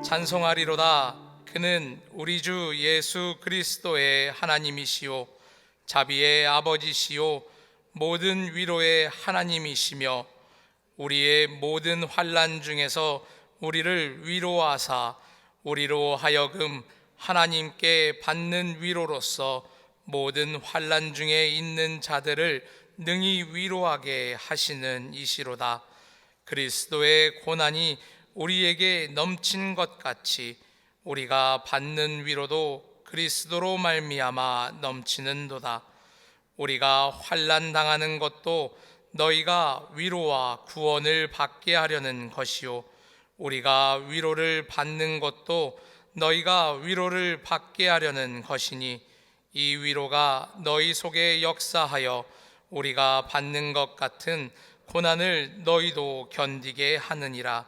찬송하리로다. 그는 우리 주 예수 그리스도의 하나님이시요 자비의 아버지시요 모든 위로의 하나님이시며 우리의 모든 환난 중에서 우리를 위로하사 우리로 하여금 하나님께 받는 위로로서 모든 환난 중에 있는 자들을 능히 위로하게 하시는 이시로다. 그리스도의 고난이 우리에게 넘친 것 같이 우리가 받는 위로도 그리스도로 말미암아 넘치는도다. 우리가 환난 당하는 것도 너희가 위로와 구원을 받게 하려는 것이요 우리가 위로를 받는 것도 너희가 위로를 받게 하려는 것이니 이 위로가 너희 속에 역사하여 우리가 받는 것 같은 고난을 너희도 견디게 하느니라.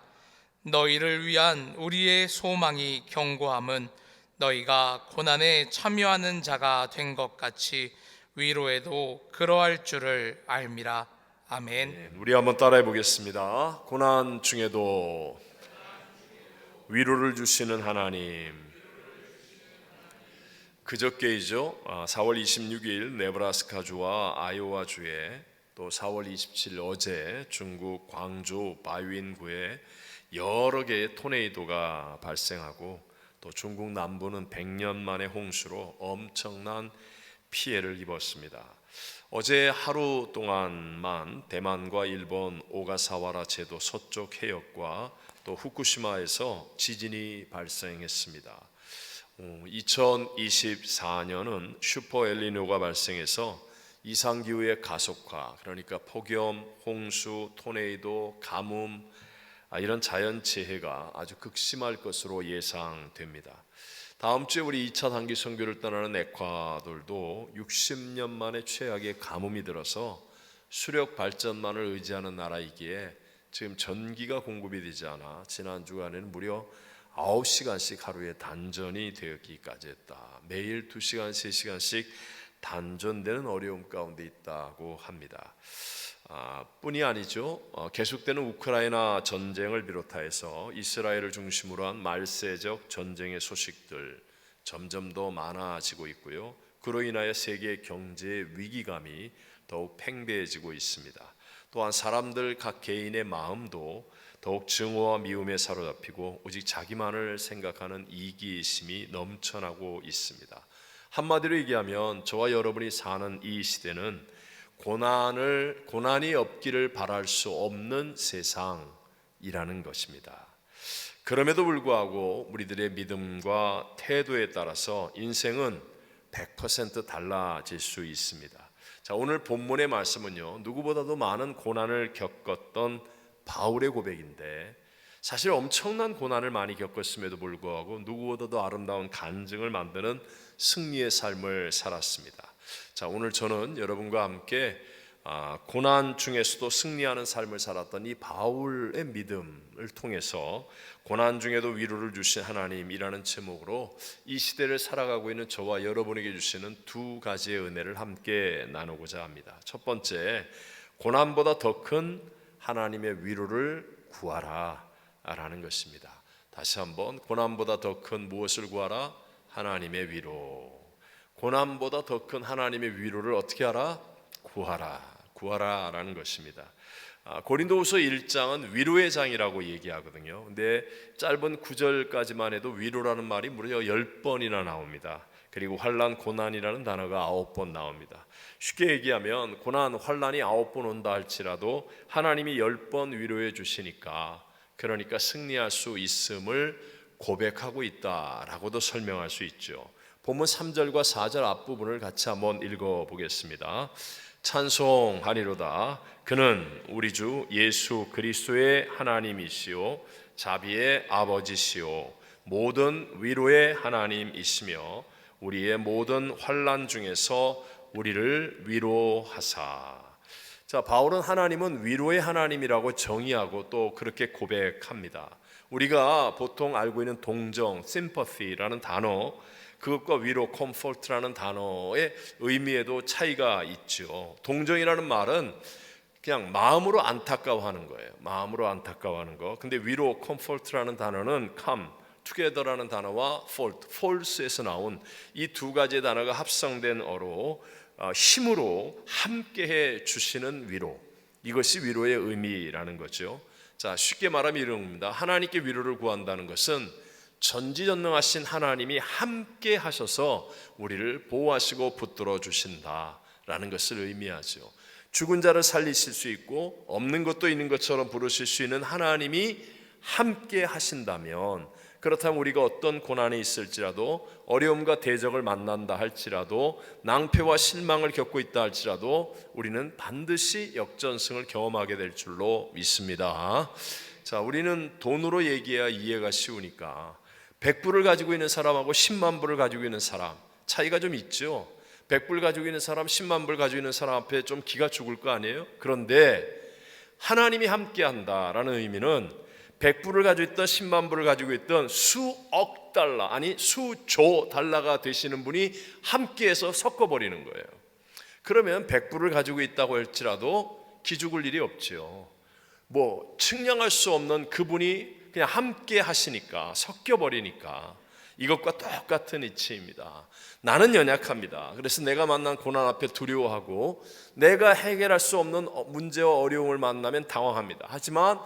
너희를 위한 우리의 소망이 견고함은 너희가 고난에 참여하는 자가 된 것 같이 위로에도 그러할 줄을 알미라. 아멘. 우리 한번 따라해 보겠습니다. 고난 중에도 위로를 주시는 하나님. 그저께이죠. 4월 26일 네브라스카주와 아이오와주에, 또 4월 27일 어제 중국 광주 바위인구에 여러 개의 토네이도가 발생하고, 또 중국 남부는 100년 만의 홍수로 엄청난 피해를 입었습니다. 어제 하루 동안만 대만과 일본 오가사와라 제도 서쪽 해역과 또 후쿠시마에서 지진이 발생했습니다. 2024년은 슈퍼 엘니뇨가 발생해서 이상기후의 가속화, 그러니까 폭염, 홍수, 토네이도, 가뭄, 이런 자연재해가 아주 극심할 것으로 예상됩니다. 다음 주에 우리 2차 단기 선교를 떠나는 에콰도르도 60년 만에 최악의 가뭄이 들어서 수력 발전만을 의지하는 나라이기에 지금 전기가 공급이 되지 않아 지난 주간에는 무려 9시간씩 하루에 단전이 되었기까지 했다. 매일 2시간, 3시간씩 단전되는 어려움 가운데 있다고 합니다. 뿐이 아니죠. 계속되는 우크라이나 전쟁을 비롯해서 이스라엘을 중심으로 한 말세적 전쟁의 소식들 점점 더 많아지고 있고요. 그로 인하여 세계 경제의 위기감이 더욱 팽배해지고 있습니다. 또한 사람들 각 개인의 마음도 더욱 증오와 미움에 사로잡히고 오직 자기만을 생각하는 이기심이 넘쳐나고 있습니다. 한마디로 얘기하면 저와 여러분이 사는 이 시대는 고난이 없기를 바랄 수 없는 세상이라는 것입니다. 그럼에도 불구하고 우리들의 믿음과 태도에 따라서 인생은 100% 달라질 수 있습니다. 자, 오늘 본문의 말씀은요, 누구보다도 많은 고난을 겪었던 바울의 고백인데, 사실 엄청난 고난을 많이 겪었음에도 불구하고 누구보다도 아름다운 간증을 만드는 승리의 삶을 살았습니다. 자, 오늘 저는 여러분과 함께 고난 중에서도 승리하는 삶을 살았던 이 바울의 믿음을 통해서 고난 중에도 위로를 주신 하나님이라는 제목으로 이 시대를 살아가고 있는 저와 여러분에게 주시는 두 가지의 은혜를 함께 나누고자 합니다. 첫 번째, 고난보다 더 큰 하나님의 위로를 구하라 라는 것입니다. 다시 한번, 고난보다 더 큰 무엇을 구하라? 하나님의 위로. 고난보다 더 큰 하나님의 위로를 어떻게 하라? 구하라 라는 것입니다. 고린도후서 1장은 위로의 장이라고 얘기하거든요. 근데 짧은 9절까지만 해도 위로라는 말이 무려 10번이나 나옵니다. 그리고 환난, 고난이라는 단어가 9번 나옵니다. 쉽게 얘기하면 고난, 환난이 9번 온다 할지라도 하나님이 10번 위로해 주시니까, 그러니까 승리할 수 있음을 고백하고 있다라고도 설명할 수 있죠. 본문 3절과 4절 앞부분을 같이 한번 읽어보겠습니다. 찬송하리로다. 그는 우리 주 예수 그리스도의 하나님이시요 자비의 아버지시요 모든 위로의 하나님이시며 우리의 모든 환난 중에서 우리를 위로하사. 자, 바울은 하나님은 위로의 하나님이라고 정의하고 또 그렇게 고백합니다. 우리가 보통 알고 있는 동정, sympathy라는 단어, 그것과 위로, comfort라는 단어의 의미에도 차이가 있죠. 동정이라는 말은 그냥 마음으로 안타까워하는 거예요. 마음으로 안타까워하는 거. 근데 위로, comfort라는 단어는 come, together라는 단어와 false에서 나온 이 두 가지의 단어가 합성된 어로 힘으로 함께해 주시는 위로, 이것이 위로의 의미라는 거죠. 자, 쉽게 말하면 이런 겁니다. 하나님께 위로를 구한다는 것은 전지전능하신 하나님이 함께 하셔서 우리를 보호하시고 붙들어 주신다라는 것을 의미하죠. 죽은 자를 살리실 수 있고 없는 것도 있는 것처럼 부르실 수 있는 하나님이 함께 하신다면, 그렇다면 우리가 어떤 고난이 있을지라도, 어려움과 대적을 만난다 할지라도, 낭패와 실망을 겪고 있다 할지라도 우리는 반드시 역전승을 경험하게 될 줄로 믿습니다. 자, 우리는 돈으로 얘기해야 이해가 쉬우니까 100불을 가지고 있는 사람하고 10만 불을 가지고 있는 사람 차이가 좀 있죠. 100불 가지고 있는 사람, 10만 불 가지고 있는 사람 앞에 좀 기가 죽을 거 아니에요? 그런데 하나님이 함께 한다라는 의미는 100불을 가지고 있던 10만 불을 가지고 있던 수억 달러, 아니 수조 달러가 되시는 분이 함께해서 섞어버리는 거예요. 그러면 100불을 가지고 있다고 할지라도 기죽을 일이 없죠. 뭐 측량할 수 없는 그분이 그냥 함께 하시니까, 섞여버리니까 이것과 똑같은 이치입니다. 나는 연약합니다. 그래서 내가 만난 고난 앞에 두려워하고 내가 해결할 수 없는 문제와 어려움을 만나면 당황합니다. 하지만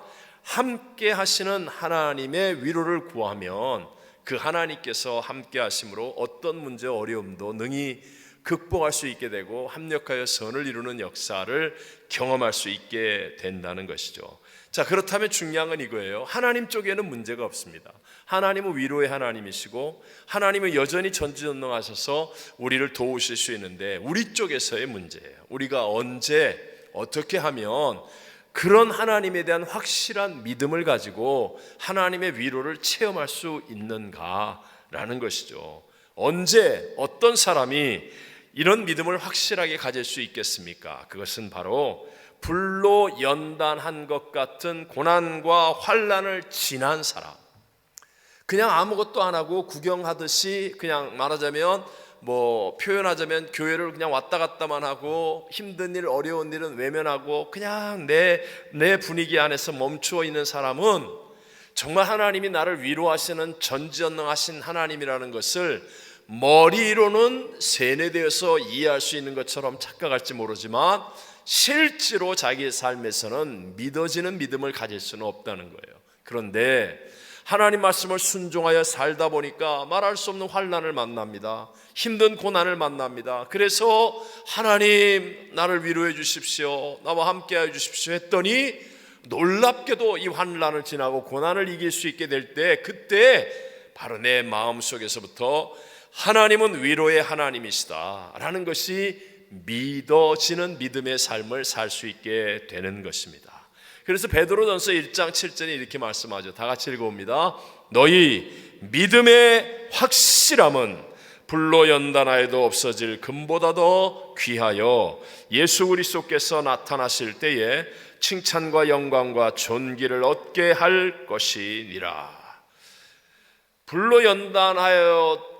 함께 하시는 하나님의 위로를 구하면 그 하나님께서 함께 하심으로 어떤 문제와 어려움도 능히 극복할 수 있게 되고 합력하여 선을 이루는 역사를 경험할 수 있게 된다는 것이죠. 자, 그렇다면 중요한 건 이거예요. 하나님 쪽에는 문제가 없습니다. 하나님은 위로의 하나님이시고 하나님은 여전히 전지전능하셔서 우리를 도우실 수 있는데, 우리 쪽에서의 문제예요. 우리가 언제 어떻게 하면 그런 하나님에 대한 확실한 믿음을 가지고 하나님의 위로를 체험할 수 있는가라는 것이죠. 언제 어떤 사람이 이런 믿음을 확실하게 가질 수 있겠습니까? 그것은 바로 불로 연단한 것 같은 고난과 환난을 지난 사람, 그냥 아무것도 안 하고 구경하듯이, 그냥 말하자면 표현하자면 교회를 그냥 왔다 갔다만 하고 힘든 일, 어려운 일은 외면하고 그냥 내 분위기 안에서 멈추어 있는 사람은 정말 하나님이 나를 위로하시는 전지전능하신 하나님이라는 것을 머리로는 세뇌되어서 이해할 수 있는 것처럼 착각할지 모르지만 실제로 자기의 삶에서는 믿어지는 믿음을 가질 수는 없다는 거예요. 그런데 하나님 말씀을 순종하여 살다 보니까 말할 수 없는 환난을 만납니다. 힘든 고난을 만납니다. 그래서 하나님 나를 위로해 주십시오, 나와 함께하여 주십시오 했더니 놀랍게도 이 환난을 지나고 고난을 이길 수 있게 될 때, 그때 바로 내 마음속에서부터 하나님은 위로의 하나님이시다 라는 것이 믿어지는 믿음의 삶을 살 수 있게 되는 것입니다. 그래서 베드로전서 1장 7절에 이렇게 말씀하죠. 다 같이 읽어봅니다. 너희 믿음의 확실함은 불로 연단하여도 없어질 금보다 더 귀하여 예수 그리스도께서 나타나실 때에 칭찬과 영광과 존귀를 얻게 할 것이니라. 불로 연단하여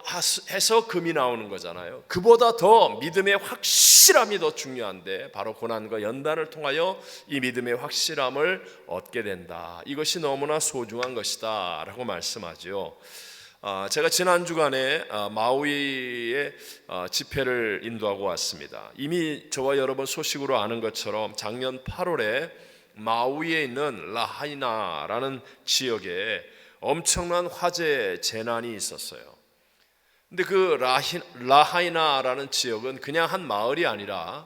해서 금이 나오는 거잖아요. 그보다 더 믿음의 확실함이 더 중요한데, 바로 고난과 연단을 통하여 이 믿음의 확실함을 얻게 된다. 이것이 너무나 소중한 것이다 라고 말씀하죠. 제가 지난 주간에 마우이의 집회를 인도하고 왔습니다. 이미 저와 여러분 소식으로 아는 것처럼 작년 8월에 마우이에 있는 라하이나라는 지역에 엄청난 화재 재난이 있었어요. 근데 그 라하이나라는 지역은 그냥 한 마을이 아니라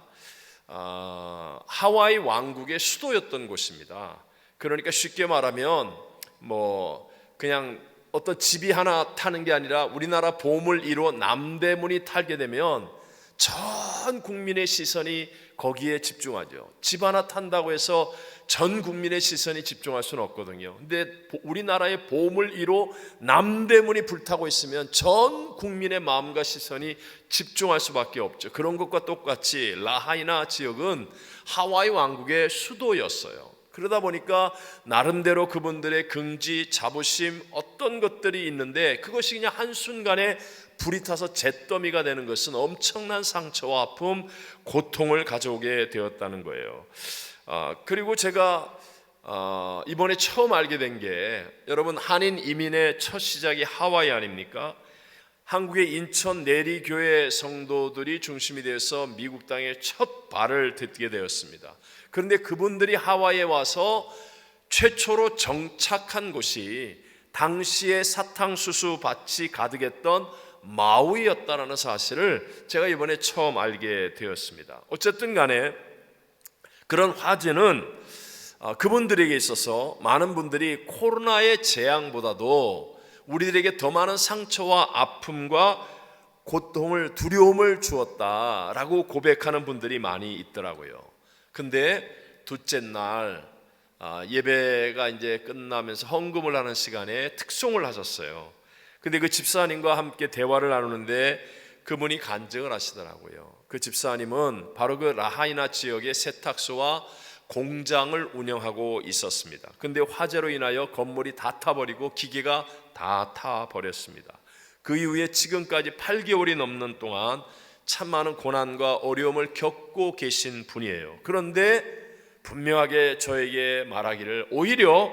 하와이 왕국의 수도였던 곳입니다. 그러니까 쉽게 말하면 그냥 어떤 집이 하나 타는 게 아니라 우리나라 보물 1호 남대문이 타게 되면 전 국민의 시선이 거기에 집중하죠. 집 하나 탄다고 해서 전 국민의 시선이 집중할 수는 없거든요. 근데 우리나라의 보물 1호 남대문이 불타고 있으면 전 국민의 마음과 시선이 집중할 수밖에 없죠. 그런 것과 똑같이 라하이나 지역은 하와이 왕국의 수도였어요. 그러다 보니까 나름대로 그분들의 긍지, 자부심 어떤 것들이 있는데 그것이 그냥 한순간에 불이 타서 잿더미가 되는 것은 엄청난 상처와 아픔, 고통을 가져오게 되었다는 거예요. 그리고 제가 이번에 처음 알게 된 게, 여러분 한인 이민의 첫 시작이 하와이 아닙니까? 한국의 인천 내리교회 성도들이 중심이 되어서 미국 땅에 첫 발을 딛게 되었습니다. 그런데 그분들이 하와이에 와서 최초로 정착한 곳이 당시에 사탕수수 밭이 가득했던 마우이였다는 사실을 제가 이번에 처음 알게 되었습니다. 어쨌든 간에 그런 화재는 그분들에게 있어서 많은 분들이 코로나의 재앙보다도 우리들에게 더 많은 상처와 아픔과 고통을, 두려움을 주었다라고 고백하는 분들이 많이 있더라고요. 근데 둘째 날 예배가 이제 끝나면서 헌금을 하는 시간에 특송을 하셨어요. 근데 그 집사님과 함께 대화를 나누는데 그분이 간증을 하시더라고요. 그 집사님은 바로 그 라하이나 지역의 세탁소와 공장을 운영하고 있었습니다. 근데 화재로 인하여 건물이 다 타버리고 기계가 다 타버렸습니다. 그 이후에 지금까지 8개월이 넘는 동안 참 많은 고난과 어려움을 겪고 계신 분이에요. 그런데 분명하게 저에게 말하기를, 오히려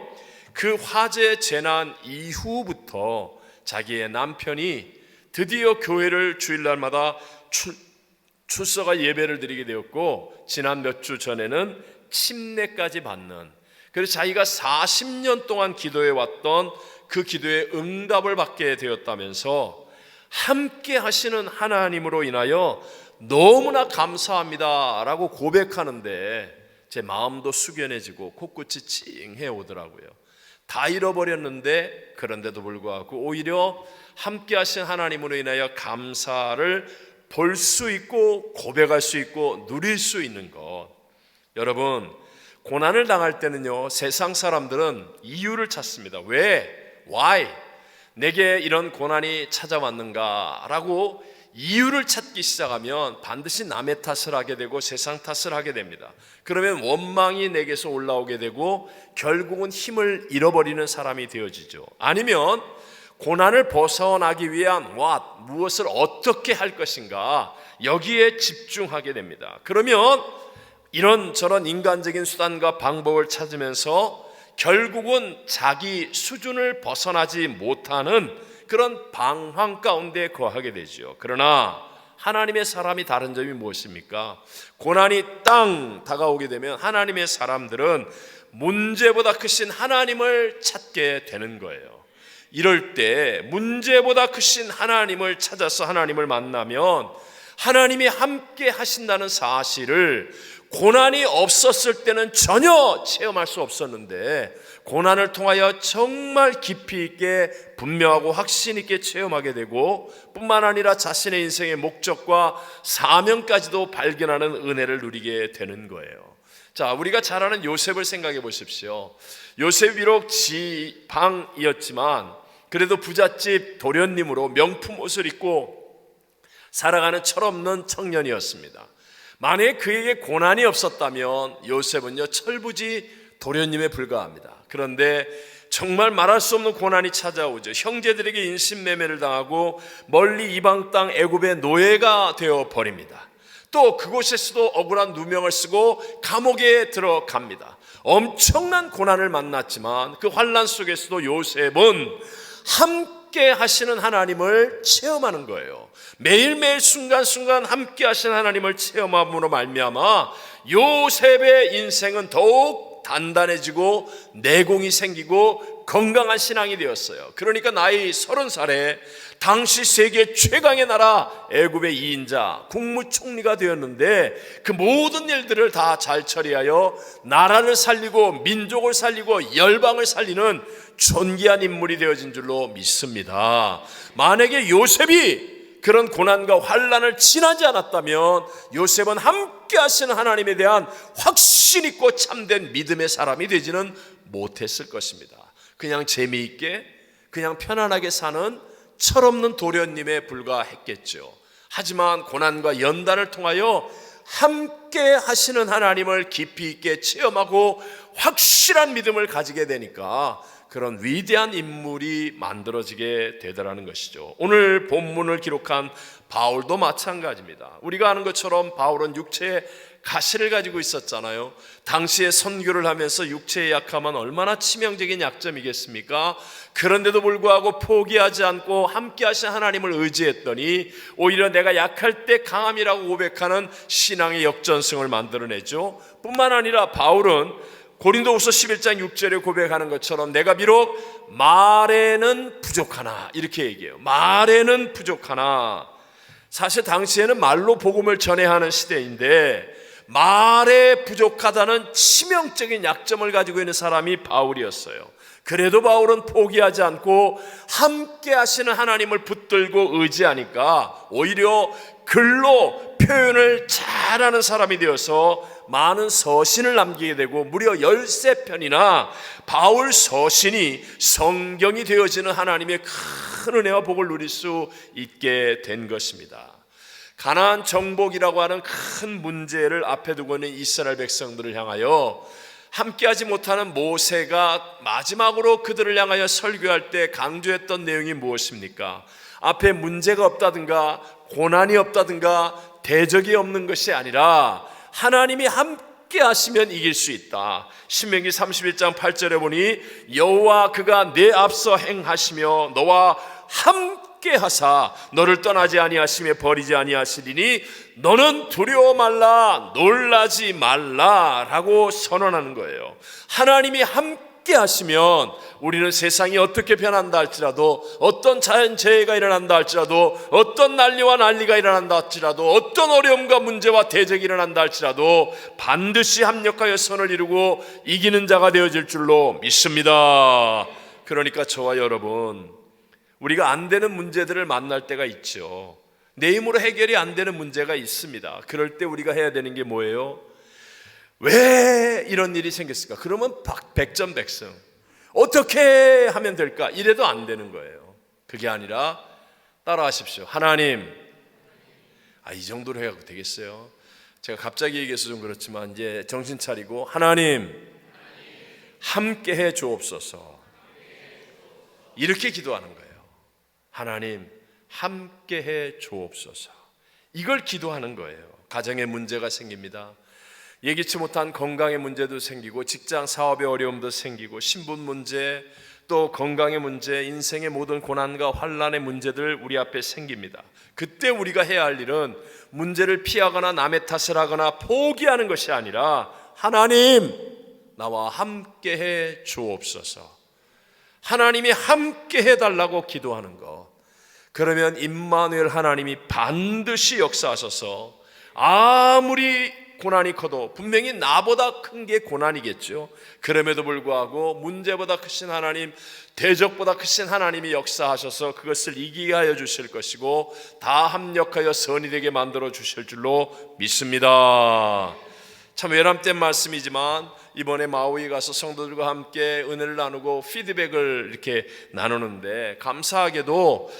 그 화재 재난 이후부터 자기의 남편이 드디어 교회를 주일날마다 출석할 예배를 드리게 되었고, 지난 몇 주 전에는 침례까지 받는, 그래서 자기가 40년 동안 기도해 왔던 그 기도의 응답을 받게 되었다면서 함께 하시는 하나님으로 인하여 너무나 감사합니다 라고 고백하는데 제 마음도 숙연해지고 코끝이 찡해 오더라고요. 다 잃어버렸는데 그런데도 불구하고 오히려 함께 하신 하나님으로 인하여 감사를 볼 수 있고 고백할 수 있고 누릴 수 있는 것. 여러분, 고난을 당할 때는요, 세상 사람들은 이유를 찾습니다. 왜? Why? 내게 이런 고난이 찾아왔는가? 라고 이유를 찾기 시작하면 반드시 남의 탓을 하게 되고 세상 탓을 하게 됩니다. 그러면 원망이 내게서 올라오게 되고 결국은 힘을 잃어버리는 사람이 되어지죠. 아니면 고난을 벗어나기 위한 무엇을 어떻게 할 것인가, 여기에 집중하게 됩니다. 그러면 이런저런 인간적인 수단과 방법을 찾으면서 결국은 자기 수준을 벗어나지 못하는 그런 방황 가운데 거하게 되죠. 그러나 하나님의 사람이 다른 점이 무엇입니까? 고난이 땅 다가오게 되면 하나님의 사람들은 문제보다 크신 하나님을 찾게 되는 거예요. 이럴 때 문제보다 크신 하나님을 찾아서 하나님을 만나면 하나님이 함께 하신다는 사실을 고난이 없었을 때는 전혀 체험할 수 없었는데 고난을 통하여 정말 깊이 있게 분명하고 확신 있게 체험하게 되고, 뿐만 아니라 자신의 인생의 목적과 사명까지도 발견하는 은혜를 누리게 되는 거예요. 자, 우리가 잘 아는 요셉을 생각해 보십시오. 요셉이 비록 지방이었지만 그래도 부잣집 도련님으로 명품 옷을 입고 살아가는 철없는 청년이었습니다. 만약에 그에게 고난이 없었다면 요셉은요, 철부지 도련님에 불과합니다. 그런데 정말 말할 수 없는 고난이 찾아오죠. 형제들에게 인신매매를 당하고 멀리 이방 땅 애굽의 노예가 되어 버립니다. 또 그곳에서도 억울한 누명을 쓰고 감옥에 들어갑니다. 엄청난 고난을 만났지만 그 환난 속에서도 요셉은 함께 하시는 하나님을 체험하는 거예요. 매일매일 순간순간 함께 하시는 하나님을 체험함으로 말미암아 요셉의 인생은 더욱 단단해지고 내공이 생기고 건강한 신앙이 되었어요. 그러니까 나이 30살에 당시 세계 최강의 나라 애굽의 2인자 국무총리가 되었는데 그 모든 일들을 다 잘 처리하여 나라를 살리고 민족을 살리고 열방을 살리는 존귀한 인물이 되어진 줄로 믿습니다. 만약에 요셉이 그런 고난과 환난을 지나지 않았다면 요셉은 함께 하시는 하나님에 대한 확신 있고 참된 믿음의 사람이 되지는 못했을 것입니다. 그냥 재미있게 그냥 편안하게 사는 철없는 도련님에 불과했겠죠. 하지만 고난과 연단을 통하여 함께 하시는 하나님을 깊이 있게 체험하고 확실한 믿음을 가지게 되니까 그런 위대한 인물이 만들어지게 되더라는 것이죠. 오늘 본문을 기록한 바울도 마찬가지입니다. 우리가 아는 것처럼 바울은 육체의 가시를 가지고 있었잖아요. 당시에 선교를 하면서 육체의 약함은 얼마나 치명적인 약점이겠습니까? 그런데도 불구하고 포기하지 않고 함께 하신 하나님을 의지했더니 오히려 내가 약할 때 강함이라고 고백하는 신앙의 역전승을 만들어내죠. 뿐만 아니라 바울은 고린도후서 11장 6절에 고백하는 것처럼 내가 비록 말에는 부족하나 이렇게 얘기해요. 말에는 부족하나. 사실 당시에는 말로 복음을 전해야 하는 시대인데 말에 부족하다는 치명적인 약점을 가지고 있는 사람이 바울이었어요. 그래도 바울은 포기하지 않고 함께 하시는 하나님을 붙들고 의지하니까 오히려 글로 표현을 잘하는 사람이 되어서 많은 서신을 남기게 되고 무려 13편이나 바울 서신이 성경이 되어지는 하나님의 큰 은혜와 복을 누릴 수 있게 된 것입니다. 가나안 정복이라고 하는 큰 문제를 앞에 두고 있는 이스라엘 백성들을 향하여 함께하지 못하는 모세가 마지막으로 그들을 향하여 설교할 때 강조했던 내용이 무엇입니까? 앞에 문제가 없다든가 고난이 없다든가 대적이 없는 것이 아니라 하나님이 함께 하시면 이길 수 있다. 신명기 31장 8절에 보니 여호와 그가 내 앞서 행하시며 너와 함께 하사 너를 떠나지 아니하시며 버리지 아니하시리니 너는 두려워 말라 놀라지 말라라고 선언하는 거예요. 하나님이 함께 하시면 우리는 세상이 어떻게 변한다 할지라도 어떤 자연재해가 일어난다 할지라도 어떤 난리가 일어난다 할지라도 어떤 어려움과 문제와 대적이 일어난다 할지라도 반드시 합력하여 선을 이루고 이기는 자가 되어질 줄로 믿습니다. 그러니까 저와 여러분 우리가 안 되는 문제들을 만날 때가 있죠. 내 힘으로 해결이 안 되는 문제가 있습니다. 그럴 때 우리가 해야 되는 게 뭐예요? 왜 이런 일이 생겼을까? 그러면 백전백승 어떻게 하면 될까? 이래도 안 되는 거예요. 그게 아니라 따라하십시오. 하나님, 이 정도로 해야 되겠어요? 제가 갑자기 얘기해서 좀 그렇지만 이제 정신 차리고 하나님 함께 해 주옵소서 이렇게 기도하는 거예요. 하나님 함께 해 주옵소서. 이걸 기도하는 거예요. 가정에 문제가 생깁니다. 예기치 못한 건강의 문제도 생기고 직장 사업의 어려움도 생기고 신분 문제 또 건강의 문제 인생의 모든 고난과 환난의 문제들 우리 앞에 생깁니다. 그때 우리가 해야 할 일은 문제를 피하거나 남의 탓을 하거나 포기하는 것이 아니라 하나님 나와 함께 해 주옵소서. 하나님이 함께 해달라고 기도하는 것. 그러면 임마누엘 하나님이 반드시 역사하셔서 아무리 고난이 커도 분명히 나보다 큰 게 고난이겠죠. 그럼에도 불구하고 문제보다 크신 하나님, 대적보다 크신 하나님이 역사하셔서 그것을 이기게 하여 주실 것이고 다 합력하여 선이 되게 만들어 주실 줄로 믿습니다. 참 외람된 말씀이지만 이번에 마우이 가서 성도들과 함께 은혜를 나누고 피드백을 이렇게 나누는데 감사하게도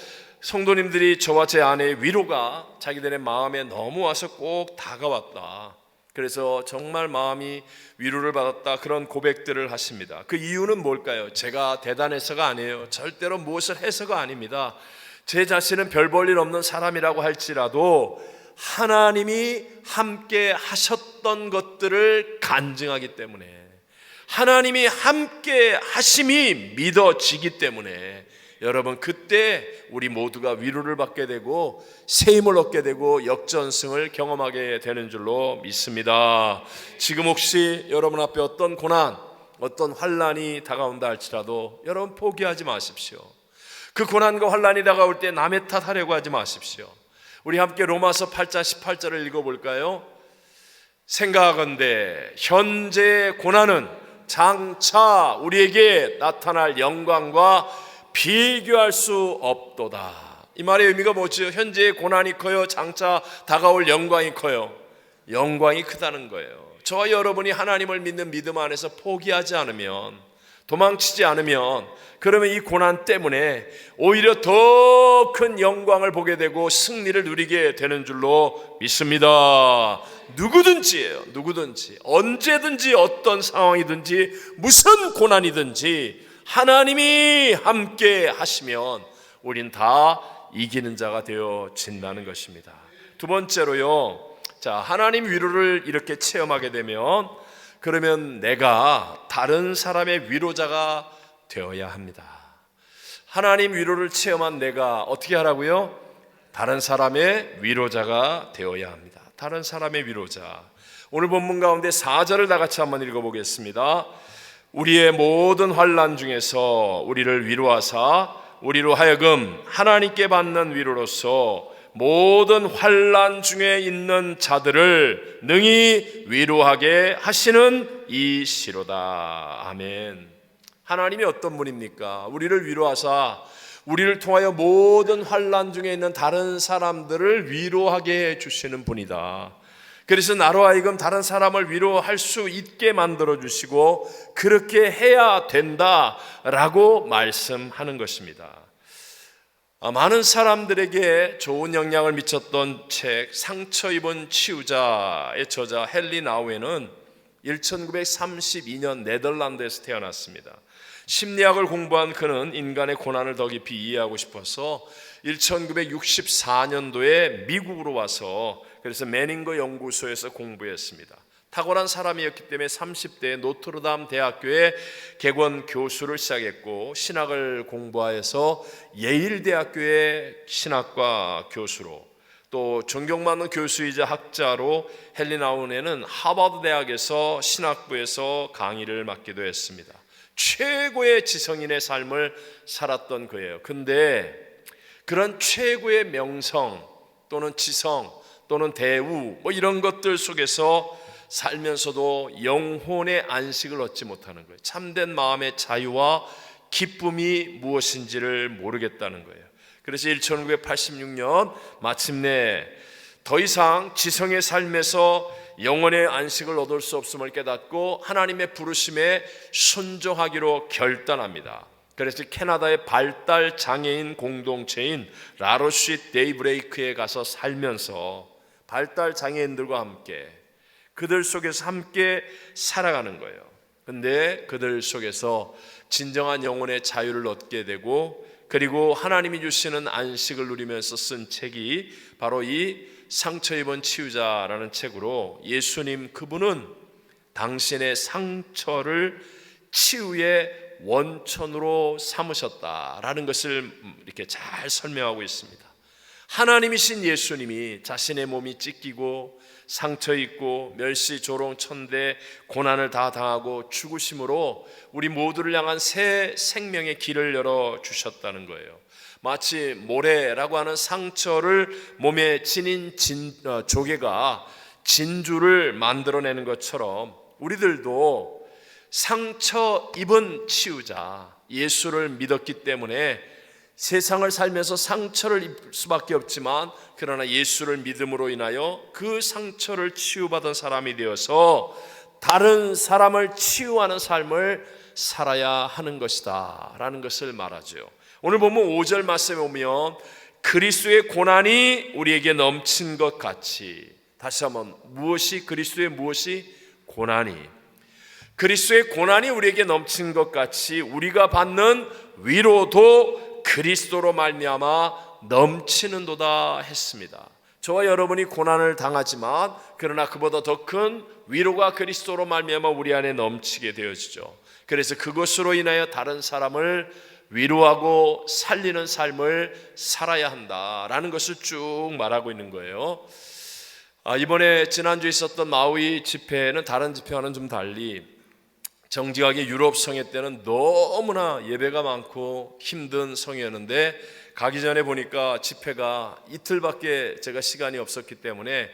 성도님들이 저와 제 아내의 위로가 자기들의 마음에 너무 와서 꼭 다가왔다. 그래서 정말 마음이 위로를 받았다 그런 고백들을 하십니다. 그 이유는 뭘까요? 제가 대단해서가 아니에요. 절대로 무엇을 해서가 아닙니다. 제 자신은 별 볼 일 없는 사람이라고 할지라도 하나님이 함께 하셨던 것들을 간증하기 때문에 하나님이 함께 하심이 믿어지기 때문에 여러분 그때 우리 모두가 위로를 받게 되고 새 힘을 얻게 되고 역전승을 경험하게 되는 줄로 믿습니다. 지금 혹시 여러분 앞에 어떤 고난 어떤 환난이 다가온다 할지라도 여러분 포기하지 마십시오. 그 고난과 환난이 다가올 때 남의 탓하려고 하지 마십시오. 우리 함께 로마서 8장 18절을 읽어볼까요? 생각하건대 현재의 고난은 장차 우리에게 나타날 영광과 비교할 수 없도다. 이 말의 의미가 뭐죠? 현재의 고난이 커요? 장차 다가올 영광이 커요? 영광이 크다는 거예요. 저와 여러분이 하나님을 믿는 믿음 안에서 포기하지 않으면, 도망치지 않으면, 그러면 이 고난 때문에 오히려 더 큰 영광을 보게 되고 승리를 누리게 되는 줄로 믿습니다. 누구든지예요. 누구든지, 언제든지, 어떤 상황이든지, 무슨 고난이든지 하나님이 함께 하시면 우린 다 이기는 자가 되어진다는 것입니다. 두 번째로요, 자, 하나님 위로를 이렇게 체험하게 되면, 그러면 내가 다른 사람의 위로자가 되어야 합니다. 하나님 위로를 체험한 내가 어떻게 하라고요? 다른 사람의 위로자가 되어야 합니다. 다른 사람의 위로자. 오늘 본문 가운데 4절을 다 같이 한번 읽어보겠습니다. 우리의 모든 환난 중에서 우리를 위로하사 우리로 하여금 하나님께 받는 위로로서 모든 환난 중에 있는 자들을 능히 위로하게 하시는 이시로다. 아멘. 하나님이 어떤 분입니까? 우리를 위로하사 우리를 통하여 모든 환난 중에 있는 다른 사람들을 위로하게 해주시는 분이다. 그래서 나로 하여금 다른 사람을 위로할 수 있게 만들어 주시고 그렇게 해야 된다라고 말씀하는 것입니다. 많은 사람들에게 좋은 영향을 미쳤던 책 상처 입은 치유자의 저자 헨리 나우에는 1932년 네덜란드에서 태어났습니다. 심리학을 공부한 그는 인간의 고난을 더 깊이 이해하고 싶어서 1964년도에 미국으로 와서 그래서 매닝거 연구소에서 공부했습니다. 탁월한 사람이었기 때문에 30대에 노트르담 대학교의 객원 교수를 시작했고 신학을 공부하여서 예일 대학교의 신학과 교수로, 또 존경받는 교수이자 학자로 헨리 나우에는 하버드 대학에서 신학부에서 강의를 맡기도 했습니다. 최고의 지성인의 삶을 살았던 거예요. 근데 그런 최고의 명성 또는 지성 또는 대우 이런 것들 속에서 살면서도 영혼의 안식을 얻지 못하는 거예요. 참된 마음의 자유와 기쁨이 무엇인지를 모르겠다는 거예요. 그래서 1986년 마침내 더 이상 지성의 삶에서 영혼의 안식을 얻을 수 없음을 깨닫고 하나님의 부르심에 순종하기로 결단합니다. 그래서 캐나다의 발달 장애인 공동체인 라로시 데이브레이크에 가서 살면서 발달 장애인들과 함께 그들 속에서 함께 살아가는 거예요. 근데 그들 속에서 진정한 영혼의 자유를 얻게 되고, 그리고 하나님이 주시는 안식을 누리면서 쓴 책이 바로 이 상처 입은 치유자라는 책으로, 예수님 그분은 당신의 상처를 치유의 원천으로 삼으셨다라는 것을 이렇게 잘 설명하고 있습니다. 하나님이신 예수님이 자신의 몸이 찢기고 상처 입고 멸시 조롱 천대 고난을 다 당하고 죽으심으로 우리 모두를 향한 새 생명의 길을 열어 주셨다는 거예요. 마치 모래라고 하는 상처를 몸에 지닌 조개가 진주를 만들어내는 것처럼 우리들도 상처 입은 치유자 예수를 믿었기 때문에 세상을 살면서 상처를 입을 수밖에 없지만, 그러나 예수를 믿음으로 인하여 그 상처를 치유받은 사람이 되어서 다른 사람을 치유하는 삶을 살아야 하는 것이다 라는 것을 말하죠. 오늘 보면 5절 말씀에 보면 그리스도의 고난이 우리에게 넘친 것 같이, 다시 한번 무엇이 그리스도의 무엇이 고난이, 그리스도의 고난이 우리에게 넘친 것 같이 우리가 받는 위로도 그리스도로 말미암아 넘치는도다 했습니다. 저와 여러분이 고난을 당하지만 그러나 그보다 더 큰 위로가 그리스도로 말미암아 우리 안에 넘치게 되어지죠. 그래서 그것으로 인하여 다른 사람을 위로하고 살리는 삶을 살아야 한다라는 것을 쭉 말하고 있는 거예요. 이번에 지난주에 있었던 마우이 집회는 다른 집회와는 좀 달리 정직하게 유럽 성회 때는 너무나 예배가 많고 힘든 성회였는데, 가기 전에 보니까 집회가 이틀밖에 제가 시간이 없었기 때문에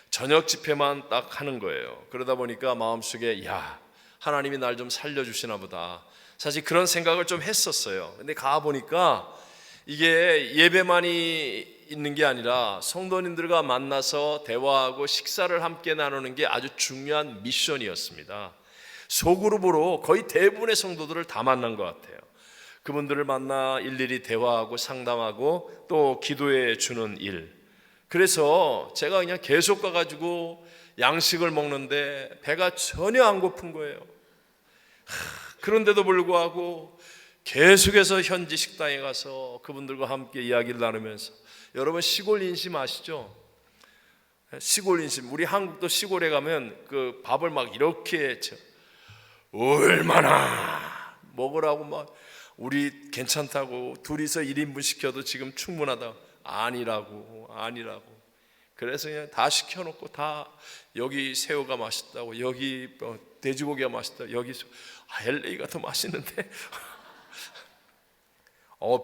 저녁 집회만 딱 하는 거예요. 그러다 보니까 마음속에 하나님이 날 좀 살려주시나 보다, 사실 그런 생각을 좀 했었어요. 근데 가보니까 이게 예배만이 있는 게 아니라 성도님들과 만나서 대화하고 식사를 함께 나누는 게 아주 중요한 미션이었습니다. 소그룹으로 거의 대부분의 성도들을 다 만난 것 같아요. 그분들을 만나 일일이 대화하고 상담하고 또 기도해 주는 일. 그래서 제가 그냥 계속 가가지고 양식을 먹는데 배가 전혀 안 고픈 거예요. 그런데도 불구하고 계속해서 현지 식당에 가서 그분들과 함께 이야기를 나누면서, 여러분 시골 인심 아시죠? 시골 인심. 우리 한국도 시골에 가면 그 밥을 막 이렇게 얼마나 먹으라고 막, 우리 괜찮다고 둘이서 1인분 시켜도 지금 충분하다. 아니라고. 그래서 그냥 다 시켜놓고, 다 여기 새우가 맛있다고, 여기 돼지고기가 맛있다, 여기 LA가 더 맛있는데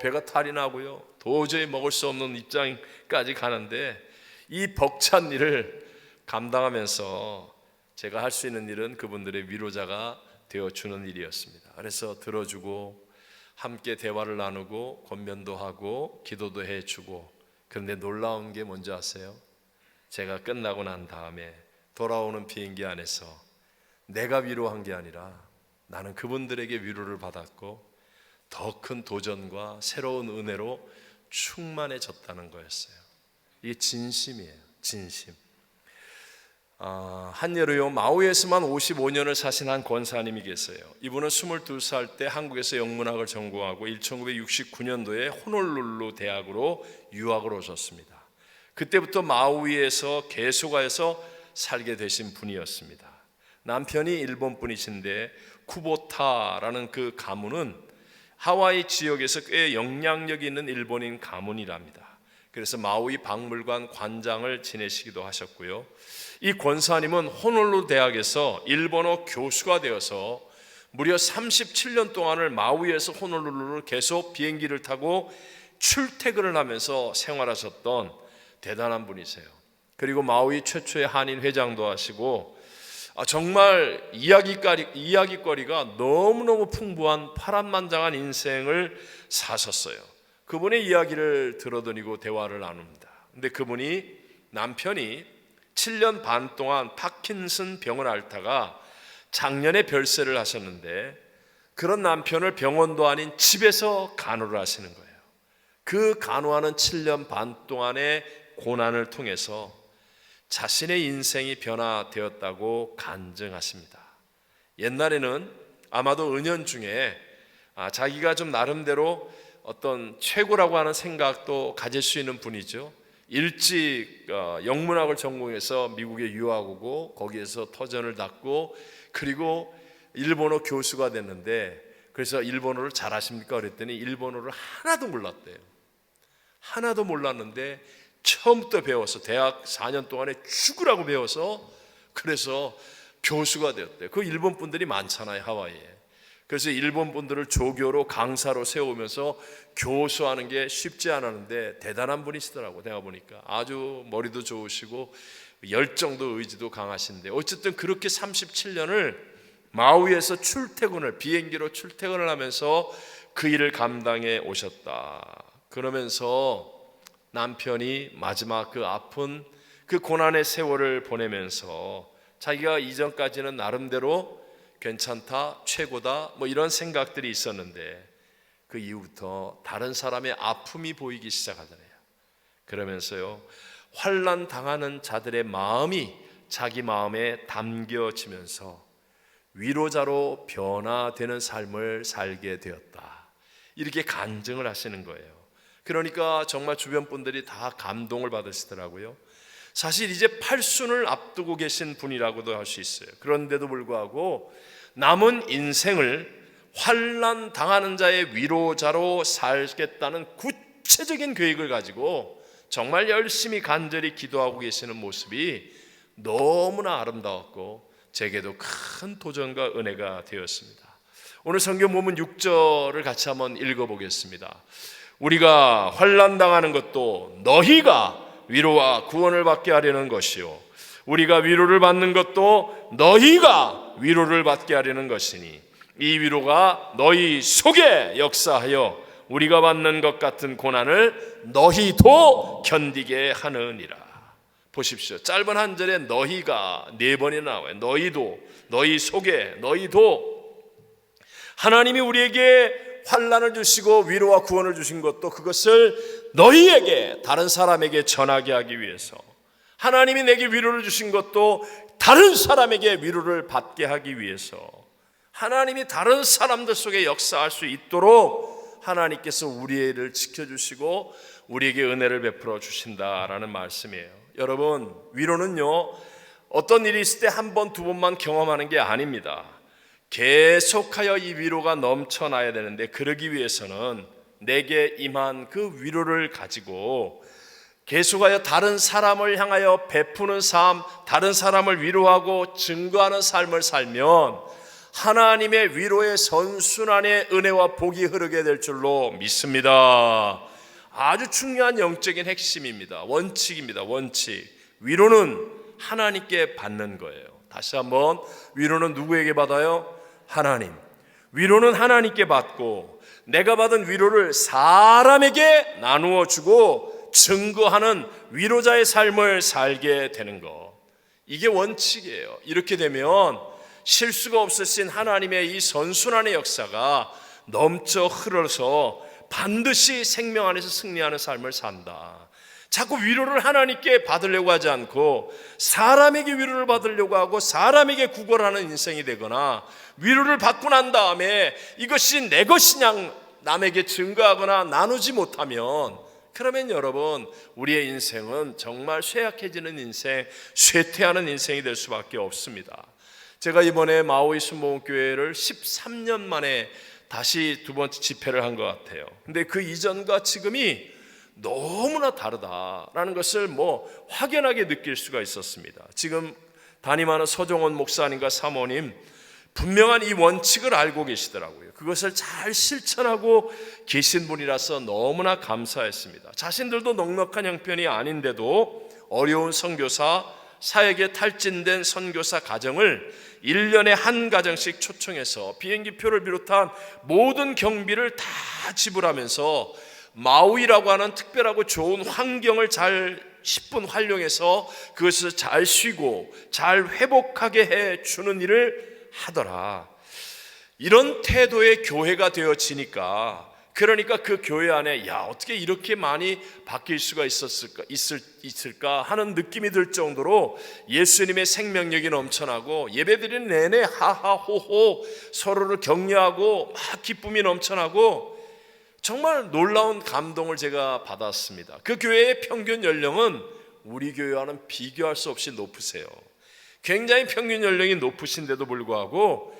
배가 탈이 나고요. 도저히 먹을 수 없는 입장까지 가는데, 이 벅찬 일을 감당하면서 제가 할 수 있는 일은 그분들의 위로자가 되어주는 일이었습니다. 그래서 들어주고 함께 대화를 나누고 권면도 하고 기도도 해주고. 그런데 놀라운 게 뭔지 아세요? 제가 끝나고 난 다음에 돌아오는 비행기 안에서 내가 위로한 게 아니라 나는 그분들에게 위로를 받았고 더 큰 도전과 새로운 은혜로 충만해졌다는 거였어요. 이게 진심이에요. 진심. 한예로요, 마우이에서만 55년을 사신 한 권사님이 계세요. 이분은 22살 때 한국에서 영문학을 전공하고 1969년도에 호놀룰루 대학으로 유학을 오셨습니다. 그때부터 마우이에서 계속해서 살게 되신 분이었습니다. 남편이 일본 분이신데 쿠보타라는 그 가문은 하와이 지역에서 꽤 영향력이 있는 일본인 가문이랍니다. 그래서 마우이 박물관 관장을 지내시기도 하셨고요. 이 권사님은 호놀룰루 대학에서 일본어 교수가 되어서 무려 37년 동안을 마우이에서 호놀룰루를 계속 비행기를 타고 출퇴근을 하면서 생활하셨던 대단한 분이세요. 그리고 마우이 최초의 한인 회장도 하시고, 정말 이야기거리가 너무너무 풍부한 파란만장한 인생을 사셨어요. 그분의 이야기를 들어드리고 대화를 나눕니다. 근데 그분이, 남편이 7년 반 동안 파킨슨 병을 앓다가 작년에 별세를 하셨는데, 그런 남편을 병원도 아닌 집에서 간호를 하시는 거예요. 그 간호하는 7년 반 동안의 고난을 통해서 자신의 인생이 변화되었다고 간증하십니다. 옛날에는 아마도 은연중에 자기가 좀 나름대로 어떤 최고라고 하는 생각도 가질 수 있는 분이죠. 일찍 영문학을 전공해서 미국에 유학 오고 거기에서 터전을 닫고 그리고 일본어 교수가 됐는데, 그래서 일본어를 잘하십니까? 그랬더니 일본어를 하나도 몰랐대요. 하나도 몰랐는데 처음부터 배워서 대학 4년 동안에 죽으라고 배워서 그래서 교수가 되었대요. 그 일본 분들이 많잖아요, 하와이에. 그래서 일본 분들을 조교로 강사로 세우면서 교수하는 게 쉽지 않았는데 대단한 분이시더라고. 내가 보니까 아주 머리도 좋으시고 열정도 의지도 강하신데, 어쨌든 그렇게 37년을 마우이에서 비행기로 출퇴근을 하면서 그 일을 감당해 오셨다. 그러면서 남편이 마지막 그 아픈 그 고난의 세월을 보내면서 자기가 이전까지는 나름대로 괜찮다, 최고다, 뭐 이런 생각들이 있었는데 그 이후부터 다른 사람의 아픔이 보이기 시작하더래요. 그러면서요, 환난 당하는 자들의 마음이 자기 마음에 담겨지면서 위로자로 변화되는 삶을 살게 되었다. 이렇게 간증을 하시는 거예요. 그러니까 정말 주변 분들이 다 감동을 받으시더라고요. 사실 이제 팔순을 앞두고 계신 분이라고도 할 수 있어요. 그런데도 불구하고 남은 인생을 환난 당하는 자의 위로자로 살겠다는 구체적인 계획을 가지고 정말 열심히 간절히 기도하고 계시는 모습이 너무나 아름다웠고 제게도 큰 도전과 은혜가 되었습니다. 오늘 성경 본문 6절을 같이 한번 읽어보겠습니다. 우리가 환난 당하는 것도 너희가 위로와 구원을 받게 하려는 것이요, 우리가 위로를 받는 것도 너희가 위로를 받게 하려는 것이니 이 위로가 너희 속에 역사하여 우리가 받는 것 같은 고난을 너희도 견디게 하느니라. 보십시오. 짧은 한 절에 너희가 4번이나 나와요. 너희도, 너희 속에, 너희도. 하나님이 우리에게 환난을 주시고 위로와 구원을 주신 것도 그것을 너희에게, 다른 사람에게 전하게 하기 위해서, 하나님이 내게 위로를 주신 것도 다른 사람에게 위로를 받게 하기 위해서, 하나님이 다른 사람들 속에 역사할 수 있도록 하나님께서 우리를 지켜주시고 우리에게 은혜를 베풀어 주신다라는 말씀이에요. 여러분, 위로는요, 어떤 일이 있을 때 한 번, 두 번만 경험하는 게 아닙니다. 계속하여 이 위로가 넘쳐나야 되는데, 그러기 위해서는 내게 임한 그 위로를 가지고 계속하여 다른 사람을 향하여 베푸는 삶, 다른 사람을 위로하고 증거하는 삶을 살면 하나님의 위로의 선순환의 은혜와 복이 흐르게 될 줄로 믿습니다. 아주 중요한 영적인 핵심입니다. 원칙입니다. 원칙. 위로는 하나님께 받는 거예요. 다시 한번, 위로는 누구에게 받아요? 하나님. 위로는 하나님께 받고 내가 받은 위로를 사람에게 나누어 주고 증거하는 위로자의 삶을 살게 되는 것. 이게 원칙이에요. 이렇게 되면 실수가 없으신 하나님의 이 선순환의 역사가 넘쳐 흘러서 반드시 생명 안에서 승리하는 삶을 산다. 자꾸 위로를 하나님께 받으려고 하지 않고 사람에게 위로를 받으려고 하고 사람에게 구걸하는 인생이 되거나, 위로를 받고 난 다음에 이것이 내 것이냐 남에게 증거하거나 나누지 못하면, 그러면 여러분, 우리의 인생은 정말 쇠약해지는 인생, 쇠퇴하는 인생이 될 수밖에 없습니다. 제가 이번에 마오이 순복음교회를 13년 만에 다시 두 번째 집회를 한 것 같아요. 근데 그 이전과 지금이 너무나 다르다라는 것을 확연하게 느낄 수가 있었습니다. 지금 담임하는 서종원 목사님과 사모님, 분명한 이 원칙을 알고 계시더라고요. 그것을 잘 실천하고 계신 분이라서 너무나 감사했습니다. 자신들도 넉넉한 형편이 아닌데도 어려운 선교사, 사역에 탈진된 선교사 가정을 1년에 한 가정씩 초청해서 비행기표를 비롯한 모든 경비를 다 지불하면서 마우이라고 하는 특별하고 좋은 환경을 잘 10분 활용해서 그것을 잘 쉬고 잘 회복하게 해주는 일을 하더라. 이런 태도의 교회가 되어지니까, 그러니까 그 교회 안에 어떻게 이렇게 많이 바뀔 수가 있을까 하는 느낌이 들 정도로 예수님의 생명력이 넘쳐나고, 예배드리는 내내 하하호호 서로를 격려하고 막 기쁨이 넘쳐나고, 정말 놀라운 감동을 제가 받았습니다. 그 교회의 평균 연령은 우리 교회와는 비교할 수 없이 높으세요. 굉장히 평균 연령이 높으신데도 불구하고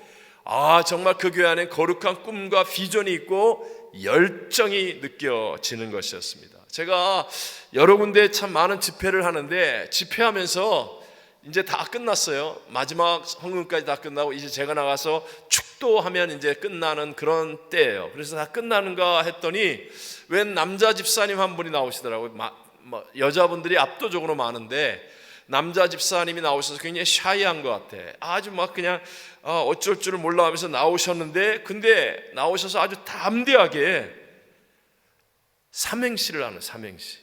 정말 그 교회 안에 거룩한 꿈과 비전이 있고 열정이 느껴지는 것이었습니다. 제가 여러 군데 참 많은 집회를 하는데, 집회하면서 이제 다 끝났어요. 마지막 헌금까지 다 끝나고 이제 제가 나가서 축도하면 이제 끝나는 그런 때예요. 그래서 다 끝나는가 했더니 웬 남자 집사님 한 분이 나오시더라고요. 여자분들이 압도적으로 많은데 남자 집사님이 나오셔서 굉장히 샤이한 것 같아. 아주 그냥 어쩔 줄을 몰라 하면서 나오셨는데, 근데 나오셔서 아주 담대하게 삼행시를 하는, 삼행시.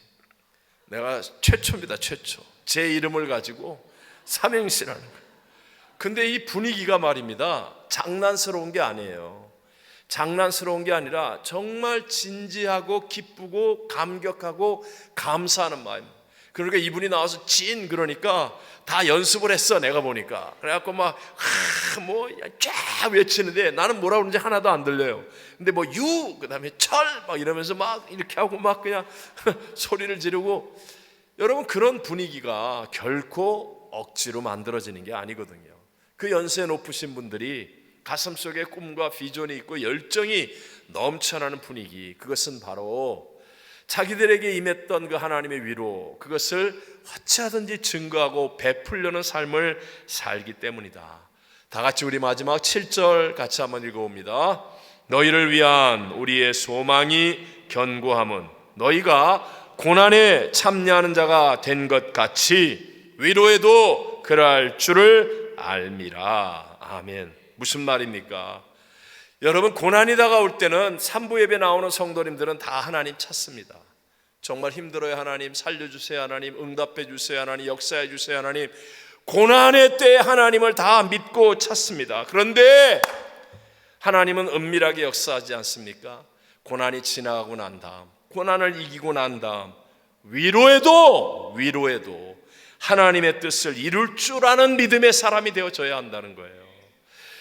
내가 최초입니다. 최초. 제 이름을 가지고 삼행시를 하는 거예요. 근데 이 분위기가 말입니다, 장난스러운 게 아니에요. 장난스러운 게 아니라 정말 진지하고 기쁘고 감격하고 감사하는 마음. 그러니까 이분이 나와서 그러니까 다 연습을 했어, 내가 보니까. 그래갖고 쫙 외치는데 나는 뭐라고 그러는지 하나도 안 들려요. 근데 그다음에 철 이러면서 이렇게 하고 그냥 소리를 지르고. 여러분, 그런 분위기가 결코 억지로 만들어지는 게 아니거든요. 그 연세 높으신 분들이 가슴속에 꿈과 비전이 있고 열정이 넘쳐나는 분위기, 그것은 바로 자기들에게 임했던 그 하나님의 위로, 그것을 어찌하든지 증거하고 베풀려는 삶을 살기 때문이다. 다 같이 우리 마지막 7절 같이 한번 읽어봅니다. 너희를 위한 우리의 소망이 견고함은 너희가 고난에 참여하는 자가 된 것 같이 위로에도 그럴 줄을 알미라. 아멘. 무슨 말입니까? 여러분, 고난이 다가올 때는 산부 예배 나오는 성도님들은 다 하나님 찾습니다. 정말 힘들어요 하나님, 살려주세요 하나님, 응답해 주세요 하나님, 역사해 주세요 하나님. 고난의 때에 하나님을 다 믿고 찾습니다. 그런데 하나님은 은밀하게 역사하지 않습니까? 고난이 지나가고 난 다음, 고난을 이기고 난 다음 위로에도 하나님의 뜻을 이룰 줄 아는 믿음의 사람이 되어져야 한다는 거예요.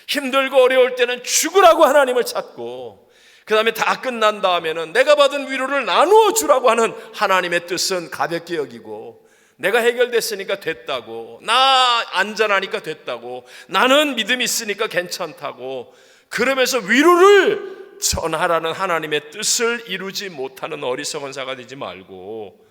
힘들고 어려울 때는 죽으라고 하나님을 찾고, 그 다음에 다 끝난 다음에는 내가 받은 위로를 나누어 주라고 하는 하나님의 뜻은 가볍게 여기고, 내가 해결됐으니까 됐다고, 나 안전하니까 됐다고, 나는 믿음이 있으니까 괜찮다고, 그러면서 위로를 전하라는 하나님의 뜻을 이루지 못하는 어리석은 자가 되지 말고,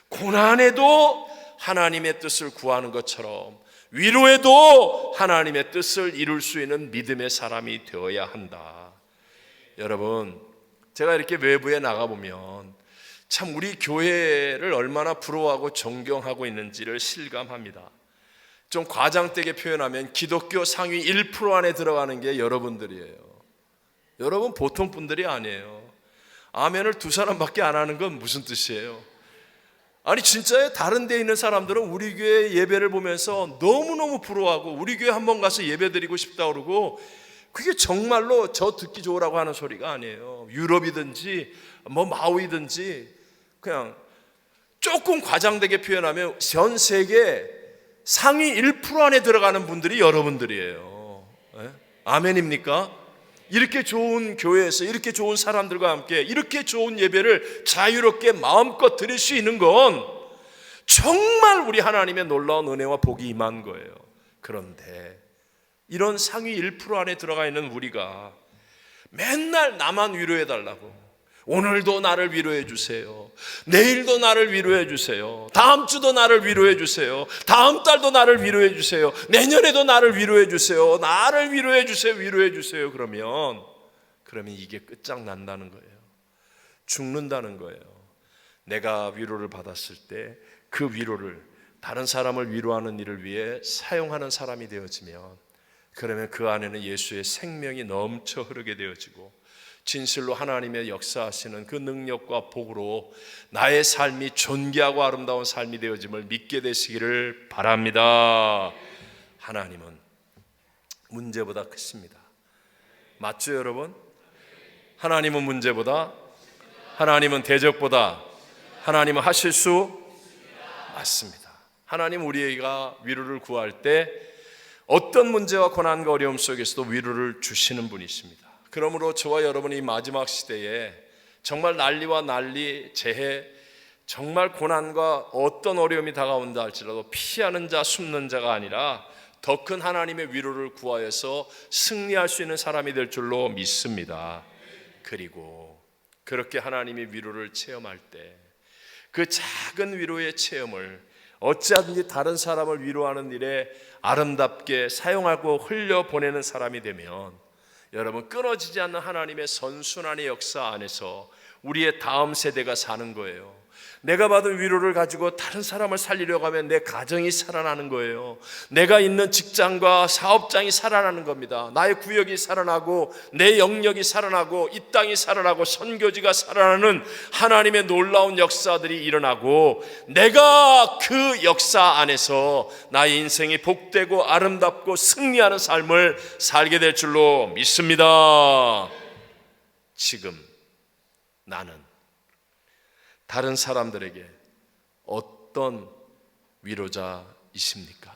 고난에도 하나님의 뜻을 구하는 것처럼 위로에도 하나님의 뜻을 이룰 수 있는 믿음의 사람이 되어야 한다. 여러분, 제가 이렇게 외부에 나가보면 참 우리 교회를 얼마나 부러워하고 존경하고 있는지를 실감합니다. 좀 과장되게 표현하면 기독교 상위 1% 안에 들어가는 게 여러분들이에요. 여러분 보통 분들이 아니에요. 아멘을 2사람밖에 안 하는 건 무슨 뜻이에요? 아니 진짜요? 다른 데 있는 사람들은 우리 교회 예배를 보면서 너무너무 부러워하고 우리 교회 한번 가서 예배 드리고 싶다 그러고, 그게 정말로 저 듣기 좋으라고 하는 소리가 아니에요. 유럽이든지 뭐 마우이든지 그냥 조금 과장되게 표현하면 전 세계 상위 1% 안에 들어가는 분들이 여러분들이에요. 네? 아멘입니까? 이렇게 좋은 교회에서 이렇게 좋은 사람들과 함께 이렇게 좋은 예배를 자유롭게 마음껏 드릴 수 있는 건 정말 우리 하나님의 놀라운 은혜와 복이 임한 거예요. 그런데 이런 상위 1% 안에 들어가 있는 우리가 맨날 나만 위로해 달라고, 오늘도 나를 위로해 주세요, 내일도 나를 위로해 주세요, 다음 주도 나를 위로해 주세요, 다음 달도 나를 위로해 주세요, 내년에도 나를 위로해 주세요, 나를 위로해 주세요, 위로해 주세요. 그러면 이게 끝장난다는 거예요. 죽는다는 거예요. 내가 위로를 받았을 때 그 위로를 다른 사람을 위로하는 일을 위해 사용하는 사람이 되어지면, 그러면 그 안에는 예수의 생명이 넘쳐 흐르게 되어지고 진실로 하나님의 역사하시는 그 능력과 복으로 나의 삶이 존귀하고 아름다운 삶이 되어짐을 믿게 되시기를 바랍니다. 하나님은 문제보다 크십니다. 맞죠 여러분? 하나님은 문제보다, 하나님은 대적보다, 하나님은 하실 수 맞습니다. 하나님 우리가 위로를 구할 때 어떤 문제와 고난과 어려움 속에서도 위로를 주시는 분이십니다. 그러므로 저와 여러분이 마지막 시대에 정말 난리와 난리, 재해, 정말 고난과 어떤 어려움이 다가온다 할지라도 피하는 자, 숨는 자가 아니라 더 큰 하나님의 위로를 구하여서 승리할 수 있는 사람이 될 줄로 믿습니다. 그리고 그렇게 하나님의 위로를 체험할 때 그 작은 위로의 체험을 어찌하든지 다른 사람을 위로하는 일에 아름답게 사용하고 흘려보내는 사람이 되면, 여러분 끊어지지 않는 하나님의 선순환의 역사 안에서 우리의 다음 세대가 사는 거예요. 내가 받은 위로를 가지고 다른 사람을 살리려고 하면 내 가정이 살아나는 거예요. 내가 있는 직장과 사업장이 살아나는 겁니다. 나의 구역이 살아나고 내 영역이 살아나고 이 땅이 살아나고 선교지가 살아나는 하나님의 놀라운 역사들이 일어나고, 내가 그 역사 안에서 나의 인생이 복되고 아름답고 승리하는 삶을 살게 될 줄로 믿습니다. 지금 나는 다른 사람들에게 어떤 위로자이십니까?